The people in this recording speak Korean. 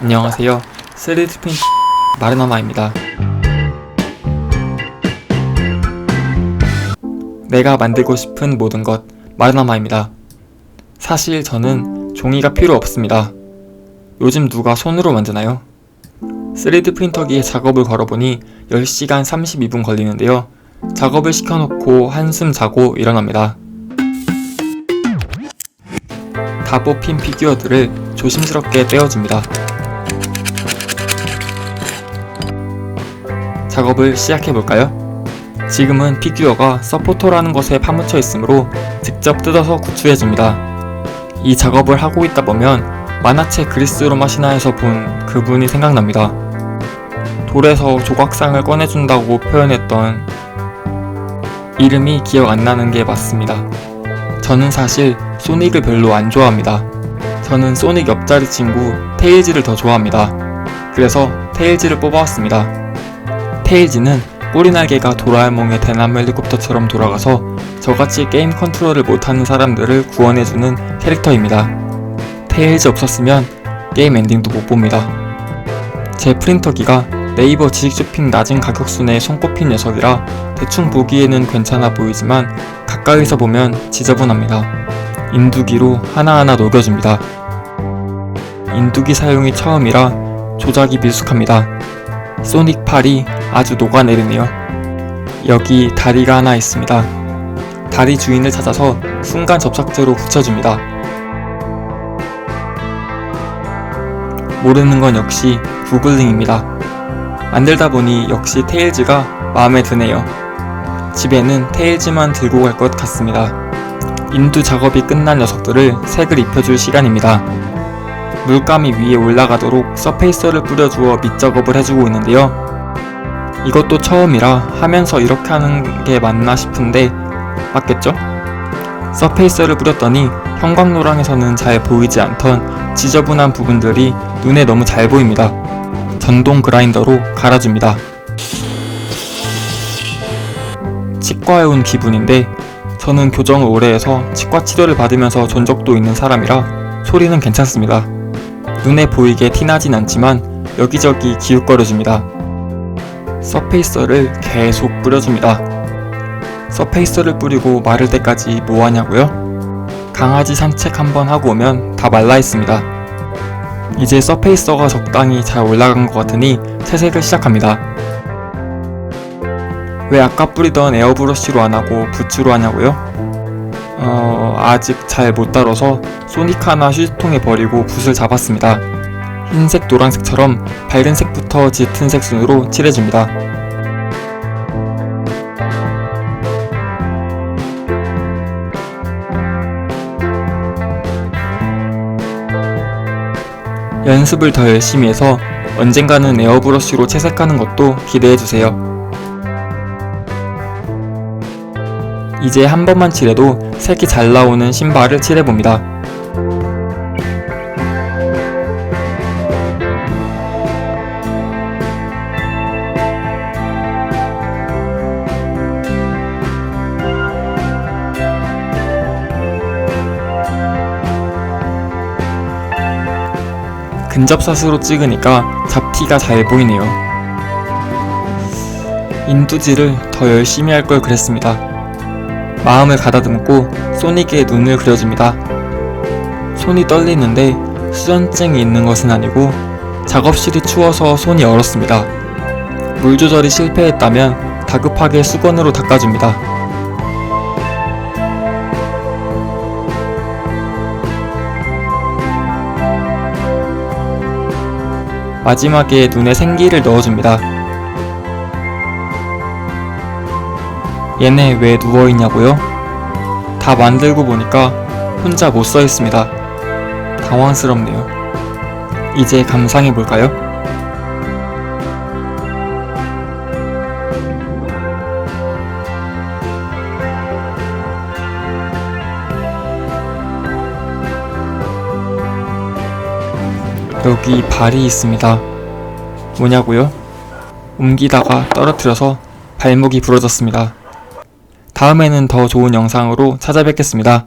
안녕하세요. 3D 프린터 마르나마입니다. 내가 만들고 싶은 모든 것 마르나마입니다. 사실 저는 종이가 필요 없습니다. 요즘 누가 손으로 만드나요? 3D 프린터기에 작업을 걸어보니 10시간 32분 걸리는데요. 작업을 시켜놓고 한숨 자고 일어납니다. 다 뽑힌 피규어들을 조심스럽게 떼어줍니다. 작업을 시작해볼까요? 지금은 피규어가 서포터라는 것에 파묻혀 있으므로 직접 뜯어서 구출해줍니다. 이 작업을 하고 있다 보면 만화책 그리스로마 신화에서 본 그분이 생각납니다. 돌에서 조각상을 꺼내준다고 표현했던 이름이 기억 안 나는 게 맞습니다. 저는 사실 소닉을 별로 안 좋아합니다. 저는 소닉 옆자리 친구 테일즈를 더 좋아합니다. 그래서 테일즈를 뽑아왔습니다. 테일즈는 꼬리날개가 도라에몽의 대나무 헬리콥터처럼 돌아가서 저같이 게임 컨트롤을 못하는 사람들을 구원해주는 캐릭터입니다. 테일즈 없었으면 게임 엔딩도 못 봅니다. 제 프린터기가 네이버 지식쇼핑 낮은 가격순에 손꼽힌 녀석이라 대충 보기에는 괜찮아 보이지만 가까이서 보면 지저분합니다. 인두기로 하나하나 녹여줍니다. 인두기 사용이 처음이라 조작이 미숙합니다. 소닉 팔이 아주 녹아내리네요. 여기 다리가 하나 있습니다. 다리 주인을 찾아서 순간 접착제로 붙여줍니다. 모르는 건 역시 구글링입니다. 만들다 보니 역시 테일즈가 마음에 드네요. 집에는 테일즈만 들고 갈 것 같습니다. 인두 작업이 끝난 녀석들을 색을 입혀줄 시간입니다. 물감이 위에 올라가도록 서페이서를 뿌려주어 밑작업을 해주고 있는데요. 이것도 처음이라 하면서 이렇게 하는 게 맞나 싶은데 맞겠죠? 서페이서를 뿌렸더니 형광노랑에서는 잘 보이지 않던 지저분한 부분들이 눈에 너무 잘 보입니다. 전동 그라인더로 갈아줍니다. 치과에 온 기분인데 저는 교정을 오래 해서 치과 치료를 받으면서 존 적도 있는 사람이라 소리는 괜찮습니다. 눈에 보이게 티나진 않지만 여기저기 기웃거려줍니다. 서페이서를 계속 뿌려줍니다. 서페이서를 뿌리고 마를 때까지 뭐하냐고요? 강아지 산책 한번 하고 오면 다 말라 있습니다. 이제 서페이서가 적당히 잘 올라간 것 같으니 채색을 시작합니다. 왜 아까 뿌리던 에어브러쉬로 안하고 붓으로 하냐고요? 아직 잘 못 다뤄서 소닉 하나 휴지통에 버리고 붓을 잡았습니다. 흰색, 노란색처럼 밝은 색부터 짙은 색 순으로 칠해줍니다. 연습을 더 열심히 해서 언젠가는 에어브러쉬로 채색하는 것도 기대해주세요. 이제 한 번만 칠해도 색이 잘 나오는 신발을 칠해봅니다. 근접샷으로 찍으니까 잡티가 잘 보이네요. 인두질을 더 열심히 할 걸 그랬습니다. 마음을 가다듬고 소닉의 눈을 그려줍니다. 손이 떨리는데 수전증이 있는 것은 아니고 작업실이 추워서 손이 얼었습니다. 물 조절이 실패했다면 다급하게 수건으로 닦아줍니다. 마지막에 눈에 생기를 넣어줍니다. 얘네 왜 누워있냐고요? 다 만들고 보니까 혼자 못 서있습니다. 당황스럽네요. 이제 감상해볼까요? 여기 발이 있습니다. 뭐냐고요? 옮기다가 떨어뜨려서 발목이 부러졌습니다. 다음에는 더 좋은 영상으로 찾아뵙겠습니다.